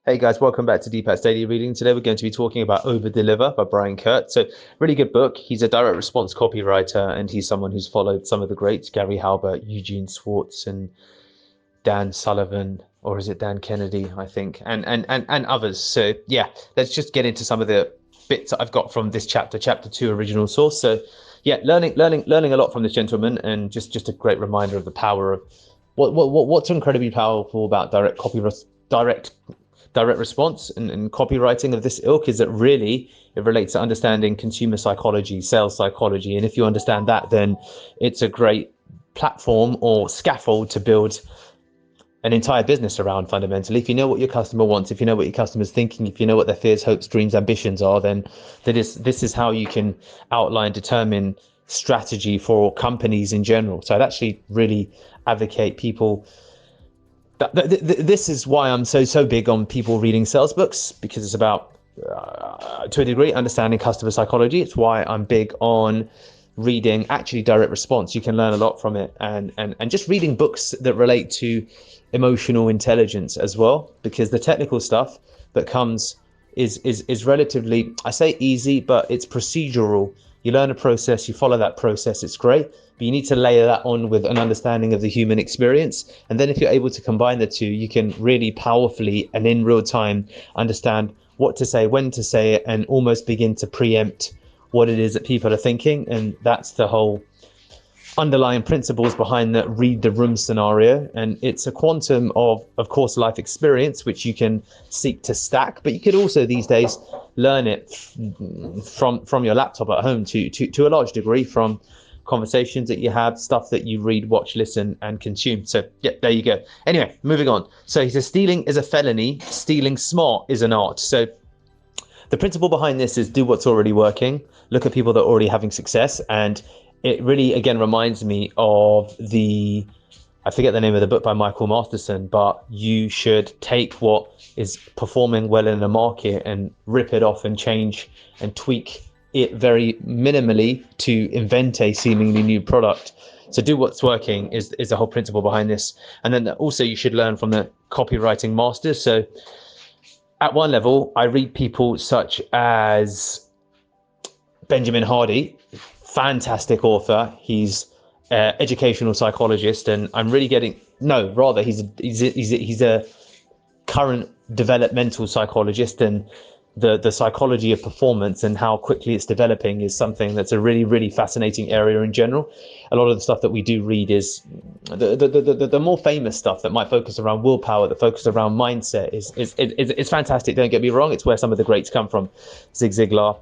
Hey guys, welcome back to Deepak's Daily Reading. Today we're going to be talking about Overdeliver by Brian Kurtz. So, really good book. He's a direct response copywriter, and he's someone who's followed some of the greats, Gary Halbert, Eugene Schwartz, and Dan Sullivan, or is it Dan Kennedy, I think, and others. So yeah, let's just get into some of the bits that I've got from this chapter 2, original source. So yeah, learning a lot from this gentleman, and just a great reminder of the power of what's incredibly powerful about direct response and copywriting of this ilk is that really it relates to understanding consumer psychology, sales psychology. And if you understand that, then it's a great platform or scaffold to build an entire business around. Fundamentally, if you know what your customer wants, if you know what your customer's thinking, if you know what their fears, hopes, dreams, ambitions are, then this is how you can outline, determine strategy for companies in general. So I'd actually really advocate people. This is why I'm so big on people reading sales books, because it's about, to a degree, understanding customer psychology. It's why I'm big on reading actually direct response. You can learn a lot from it, and just reading books that relate to emotional intelligence as well, because the technical stuff that comes is relatively, I say easy, but it's procedural. You learn a process, you follow that process, it's great, but you need to layer that on with an understanding of the human experience. And then if you're able to combine the two, you can really powerfully and in real time understand what to say, when to say it, and almost begin to preempt what it is that people are thinking. And that's the whole underlying principles behind the read the room scenario. And it's a quantum of course, life experience, which you can seek to stack, but you could also these days learn it from your laptop at home to a large degree from conversations that you have, stuff that you read, watch, listen, and consume. So yeah, there you go. Anyway, moving on. So he says, stealing is a felony, stealing smart is an art. So the principle behind this is do what's already working, look at people that are already having success. And it really, again, reminds me of I forget the name of the book by Michael Masterson, but you should take what is performing well in the market and rip it off and change and tweak it very minimally to invent a seemingly new product. So do what's working is the whole principle behind this. And then also you should learn from the copywriting masters. So at one level, I read people such as Benjamin Hardy, fantastic author. He's an educational psychologist, and I'm really he's a current developmental psychologist, and the psychology of performance and how quickly it's developing is something that's a really fascinating area in general. A lot of the stuff that we do read is the more famous stuff that might focus around willpower, that focus around mindset is fantastic. Don't get me wrong, it's where some of the greats come from. Zig Ziglar,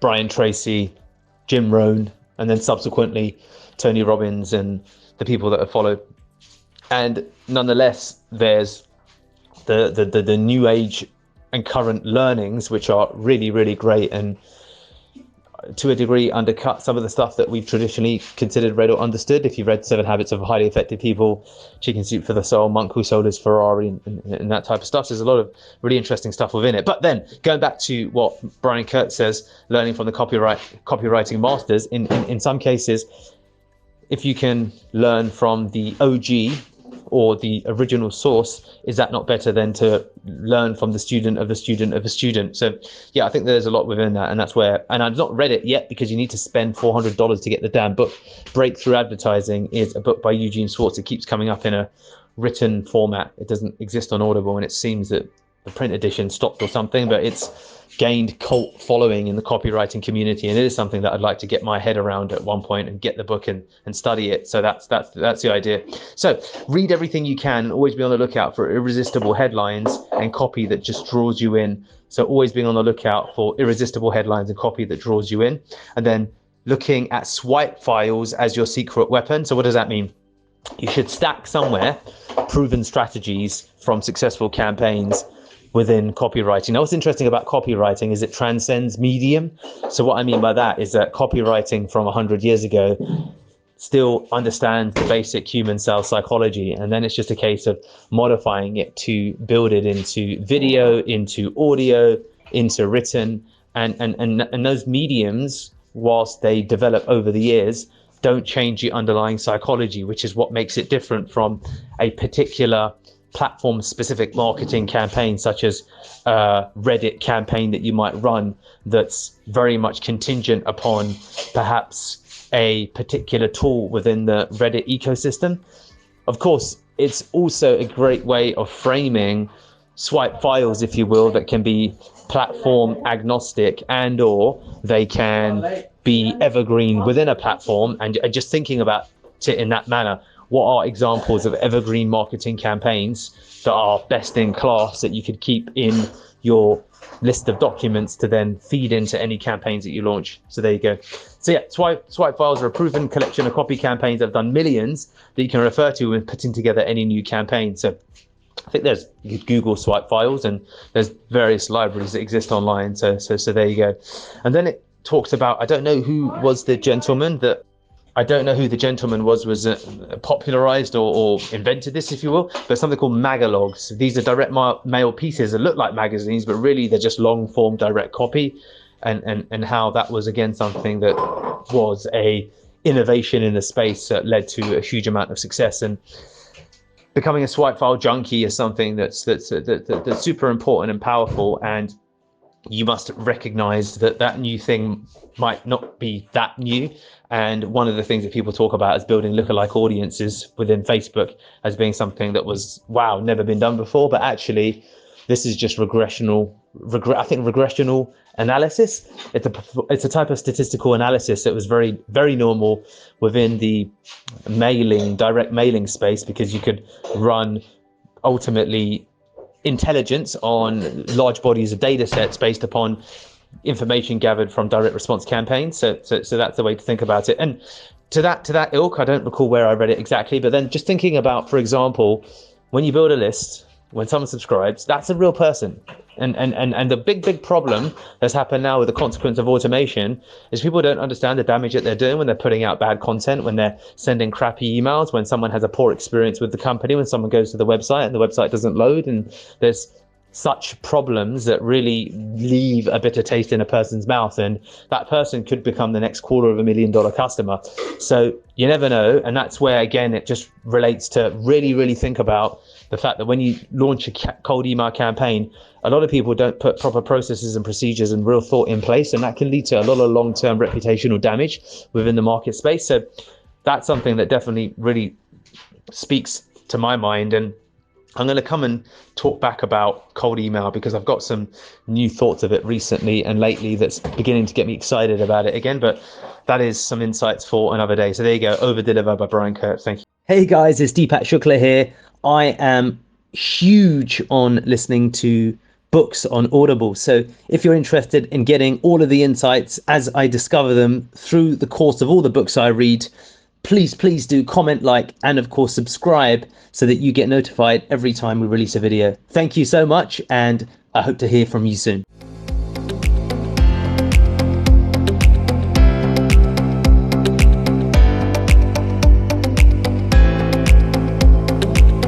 Brian Tracy, Jim Rohn, and then subsequently Tony Robbins and the people that have followed. And nonetheless, there's the new age and current learnings, which are really great, and to a degree undercut some of the stuff that we've traditionally considered, read, or understood. If you've read 7 Habits of Highly Effective People, Chicken Soup for the Soul, Monk Who Sold His Ferrari, and that type of stuff, there's a lot of really interesting stuff within it. But then going back to what Brian Kurtz says, learning from the copywriting masters, in some cases, if you can learn from the OG or the original source, is that not better than to learn from the student of the student of a student? So yeah, I think there's a lot within that, and that's where, and I've not read it yet because you need to spend $400 to get the damn book. Breakthrough Advertising is a book by Eugene Schwartz. It keeps coming up in a written format. It doesn't exist on Audible, and it seems that the print edition stopped or something, but it's gained cult following in the copywriting community, and it is something that I'd like to get my head around at one point and get the book and study it. So that's the idea. So read everything you can, always be on the lookout for irresistible headlines and copy that just draws you in. So always being on the lookout for irresistible headlines and copy that draws you in, and then looking at swipe files as your secret weapon. So what does that mean? You should stack somewhere proven strategies from successful campaigns within copywriting. Now, what's interesting about copywriting is it transcends medium. So what I mean by that is that copywriting from 100 years ago still understands the basic human sales psychology, and then it's just a case of modifying it to build it into video, into audio, into written, and those mediums, whilst they develop over the years, don't change the underlying psychology, which is what makes it different from a particular platform specific marketing campaign, such as a Reddit campaign that you might run that's very much contingent upon perhaps a particular tool within the Reddit ecosystem. Of course, it's also a great way of framing swipe files, if you will, that can be platform agnostic, and or they can be evergreen within a platform. And just thinking about it in that manner, what are examples of evergreen marketing campaigns that are best in class that you could keep in your list of documents to then feed into any campaigns that you launch? So there you go. So yeah, swipe files are a proven collection of copy campaigns that have done millions that you can refer to when putting together any new campaign. So I think you could Google swipe files, and there's various libraries that exist online. So there you go. And then it talks about, I don't know who the gentleman was popularized or invented this, if you will, but something called magalogs. These are direct mail pieces that look like magazines, but really they're just long form direct copy, and how that was again something that was a innovation in the space that led to a huge amount of success. And becoming a swipe file junkie is something that's super important and powerful, and you must recognize that new thing might not be that new. And one of the things that people talk about is building lookalike audiences within Facebook as being something that was, wow, never been done before. But actually, this is just regressional analysis. It's a type of statistical analysis that was very, very normal within the direct mailing space, because you could run ultimately intelligence on large bodies of data sets based upon information gathered from direct response campaigns. So that's the way to think about it. And to that ilk, I don't recall where I read it exactly, but then just thinking about, for example, when you build a list, when someone subscribes, that's a real person. And the big problem that's happened now with the consequence of automation is people don't understand the damage that they're doing when they're putting out bad content, when they're sending crappy emails, when someone has a poor experience with the company, when someone goes to the website and the website doesn't load, and there's such problems that really leave a bitter taste in a person's mouth, and that person could become the next $250,000 customer. So you never know. And that's where, again, it just relates to really think about the fact that when you launch a cold email campaign, a lot of people don't put proper processes and procedures and real thought in place, and that can lead to a lot of long-term reputational damage within the market space. So that's something that definitely really speaks to my mind. And I'm going to come and talk back about cold email because I've got some new thoughts of it recently and lately that's beginning to get me excited about it again. But that is some insights for another day. So there you go. Overdeliver by Brian Kurtz. Thank you. Hey guys, it's Deepak Shukla here. I am huge on listening to books on Audible. So if you're interested in getting all of the insights as I discover them through the course of all the books I read, please do comment, like, and of course subscribe so that you get notified every time we release a video. Thank you so much, and I hope to hear from you soon.